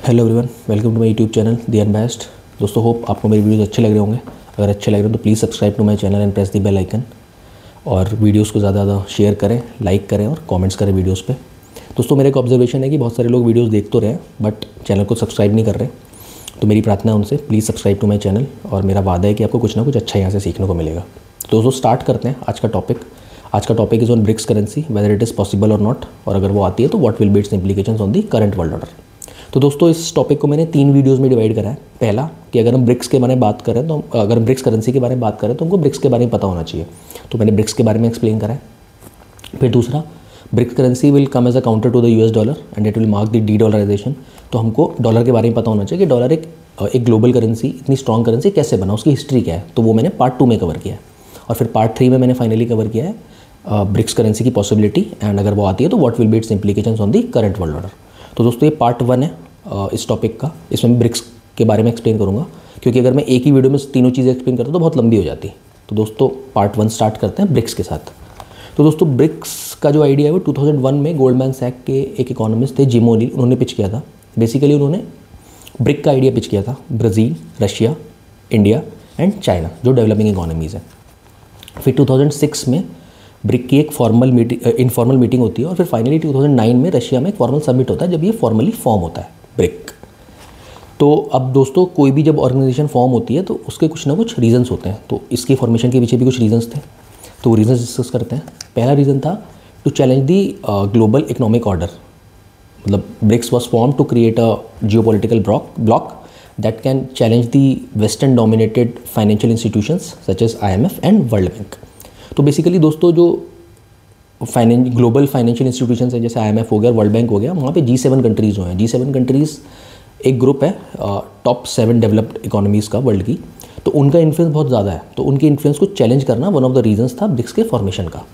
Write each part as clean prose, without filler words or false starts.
Hello everyone, welcome to my YouTube channel the unbiased. दोस्तों hope आपको मेरे videos अच्छे लग रहे होंगे। अगर अच्छे लग रहे हैं तो please subscribe to my channel and press the bell icon. और वीडियोस को ज़्यादा ज़्यादा शेयर करें, लाइक करें और कमेंट्स करें वीडियोस पे। दोस्तों मेरा एक ऑब्जर्वेशन है कि बहुत सारे लोग वीडियोस देख तो रहे हैं बट चैनल को सब्सक्राइब नहीं कर रहे। तो मेरी प्रार्थना है उनसे, please subscribe to my channel और मेरा वादा है कि आपको कुछ ना कुछ अच्छा यहाँ से सीखने को मिलेगा। तो दोस्तों स्टार्ट करते हैं आज का टॉपिक। आज का topic is on BRICS currency, whether it is possible और नॉट, और अगर वो आती है तो what will be its implications on the current world order. तो दोस्तों इस टॉपिक को मैंने 3 वीडियोस में डिवाइड करा है। पहला कि अगर हम ब्रिक्स के बारे में बात करें तो अगर हम ब्रिक्स करेंसी के बारे में बात करें तो हमको ब्रिक्स के बारे में पता होना चाहिए, तो मैंने ब्रिक्स के बारे में एक्सप्लेन करा है। फिर दूसरा, BRICS currency will come as a counter to the US dollar and it will mark the de dollarization. तो हमको डॉलर के बारे में पता होना चाहिए कि डॉलर एक ग्लोबल करेंसी, इतनी स्ट्रॉन्ग करेंसी कैसे बना, उसकी हिस्ट्री क्या है। तो वो मैंने पार्ट 2 में कवर किया है। और फिर पार्ट 3 में मैंने फाइनली कवर किया है ब्रिक्स करेंसी की पॉसिबिलिटी एंड अगर वो आती है तो what will be its implications on the current world order. तो दोस्तों ये पार्ट 1 है इस टॉपिक का। इसमें मैं ब्रिक्स के बारे में एक्सप्लेन करूँगा, क्योंकि अगर मैं एक ही वीडियो में तीनों चीज़ें एक्सप्लेन करता तो बहुत लंबी हो जाती। तो दोस्तों पार्ट 1 स्टार्ट करते हैं ब्रिक्स के साथ। तो दोस्तों ब्रिक्स का जो आइडिया है वो 2001 में गोल्डमैन सैक के एक इकोनॉमिस्ट थे जिम ओनील, उन्होंने पिच किया था। बेसिकली उन्होंने ब्रिक का आइडिया पिच किया था Brazil, Russia, India and China, जो डेवलपिंग इकोनॉमीज़ हैं। फिर 2006 में ब्रिक की एक फॉर्मल इनफॉर्मल मीटिंग होती है और फिर फाइनली 2009 में रशिया में एक फॉर्मल समिट होता है, जब ये फॉर्मली फॉर्म होता है ब्रिक। तो अब दोस्तों कोई भी जब ऑर्गेनाइजेशन फॉर्म होती है तो उसके कुछ ना कुछ रीजंस होते हैं। तो इसकी फॉर्मेशन के पीछे भी कुछ रीजंस थे, तो वो रीजंस डिस्कस करते हैं। पहला रीज़न था to challenge the global economic order. मतलब BRICS was form to create a geopolitical bloc that can challenge the western dominated financial institutions such as IMF and World Bank. तो basically दोस्तों जो global financial institutions हैं, जैसे IMF हो गया, world bank हो गया, वहाँ पे G7 कंट्रीज़ जो हैं, G7 कंट्रीज़ एक ग्रुप है टॉप 7 डेवलप्ड इकोनॉमीज़ का वर्ल्ड की। तो उनका इन्फ्लुएंस बहुत ज़्यादा है, तो उनके इन्फ्लुएंस को चैलेंज करना वन ऑफ द रीजंस था ब्रिक्स के फॉर्मेशन का।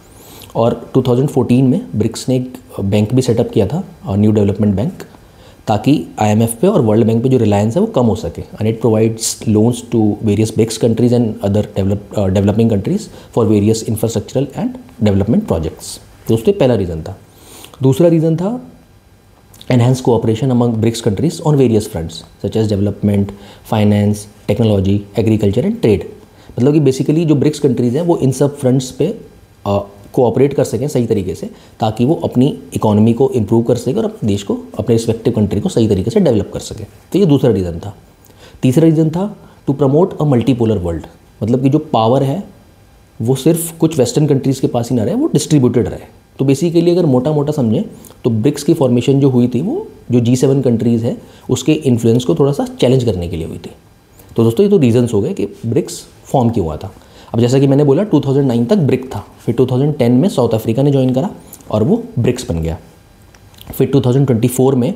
और 2014 में ब्रिक्स ने एक बैंक भी सेटअप किया था, न्यू डेवलपमेंट बैंक, ताकि IMF पे और वर्ल्ड बैंक पे जो रिलायंस है वो कम हो सके। And it provides loans to various BRICS countries and other developing countries for various infrastructural and development projects. दोस्तों पहला रीज़न था। दूसरा रीज़न था enhance cooperation among BRICS countries on various fronts such as development, finance, technology, agriculture and trade। मतलब कि basically जो BRICS countries हैं वो इन सब फ्रंट्स पे कोऑपरेट कर सकें सही तरीके से, ताकि वो अपनी इकोनॉमी को इम्प्रूव कर सके और अपने देश को, अपने रिस्पेक्टिव कंट्री को सही तरीके से डेवलप कर सके। तो ये दूसरा रीज़न था। तीसरा रीज़न था to promote a multipolar world. मतलब कि जो पावर है वो सिर्फ कुछ वेस्टर्न कंट्रीज़ के पास ही ना रहे, वो डिस्ट्रीब्यूटेड रहे। तो बेसिकली अगर मोटा मोटा समझें तो ब्रिक्स की फॉर्मेशन जो हुई थी वो जो G7 कंट्रीज़ है उसके इन्फ्लुएंस को थोड़ा सा चैलेंज करने के लिए हुई थी। तो दोस्तों ये तो रीजंस हो गए कि ब्रिक्स फॉर्म क्यों हुआ था। अब जैसा कि मैंने बोला 2009 तक ब्रिक था, फिर 2010 में साउथ अफ्रीका ने ज्वाइन करा और वो ब्रिक्स बन गया। फिर 2024 में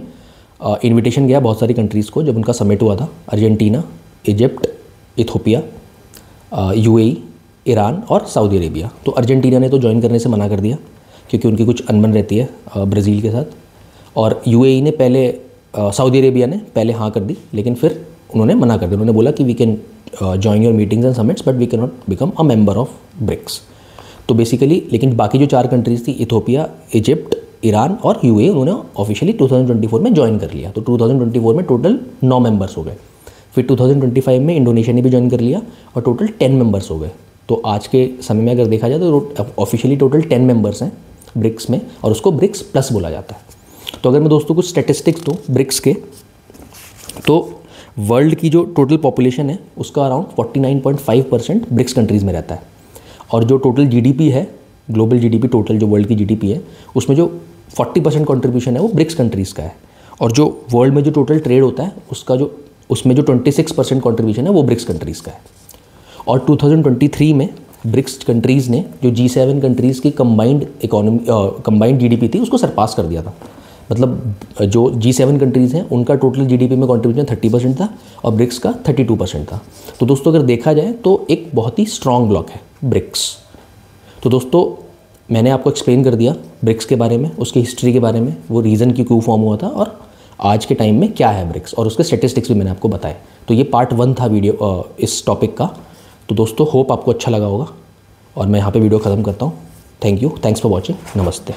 इन्विटेशन गया बहुत सारी कंट्रीज़ को, जब उनका समिट हुआ था, Argentina, Egypt, Ethiopia, UAE, Iran और सऊदी अरेबिया। तो अर्जेंटीना ने तो ज्वाइन करने से मना कर दिया क्योंकि उनकी कुछ अनबन रहती है ब्राज़ील के साथ, और UAE ने पहले, सऊदी अरेबिया ने पहले हाँ कर दी, लेकिन फिर उन्होंने मना कर दिया। उन्होंने बोला कि we can join your meetings and summits but we can not become a member of BRICS. तो बेसिकली लेकिन बाकी जो 4 कंट्रीज़ थी, इथोपिया, इजिप्ट, ईरान और UAE, उन्होंने ऑफिशियली 2024 में ज्वाइन कर लिया। तो 2024 में टोटल 9 मेंबर्स हो गए। फिर 2025 में इंडोनेशिया ने भी ज्वाइन कर लिया और टोटल 10 मेंबर्स हो गए। तो आज के समय में अगर देखा जाए तो ऑफिशियली टोटल 10 मेंबर्स हैं ब्रिक्स में, और उसको ब्रिक्स प्लस बोला जाता है। तो अगर मैं दोस्तों कुछ स्टैटिस्टिक्स दूँ ब्रिक्स के, तो वर्ल्ड की जो टोटल पॉपुलेशन है उसका अराउंड 49.5% ब्रिक्स कंट्रीज़ में रहता है। और जो टोटल GDP है, ग्लोबल GDP, टोटल जो वर्ल्ड की GDP है, उसमें जो 40% कंट्रीब्यूशन है वो ब्रिक्स कंट्रीज़ का है। और जो वर्ल्ड में जो टोटल ट्रेड होता है उसमें जो 26% कंट्रीब्यूशन है वो ब्रिक्स कंट्रीज़ का है। और 2023 में ब्रिक्स कंट्रीज़ ने जो G7 कंट्रीज़ की कंबाइंड GDP थी उसको सरपास कर दिया था। मतलब जो G7 कंट्रीज़ हैं उनका टोटल GDP में कंट्रीब्यूशन 30% था और ब्रिक्स का 32% था। तो दोस्तों अगर देखा जाए तो एक बहुत ही स्ट्रॉन्ग ब्लॉक है ब्रिक्स। तो दोस्तों मैंने आपको एक्सप्लेन कर दिया ब्रिक्स के बारे में, उसकी हिस्ट्री के बारे में, वो रीज़न क्यों फॉर्म हुआ था और आज के टाइम में क्या है ब्रिक्स, और उसके स्टेटिस्टिक्स भी मैंने आपको बताए। तो ये पार्ट 1 था वीडियो इस टॉपिक का। तो दोस्तों होप आपको अच्छा लगा होगा और मैं यहाँ पे वीडियो ख़त्म करता हूँ। Thank you, thanks for watching, नमस्ते।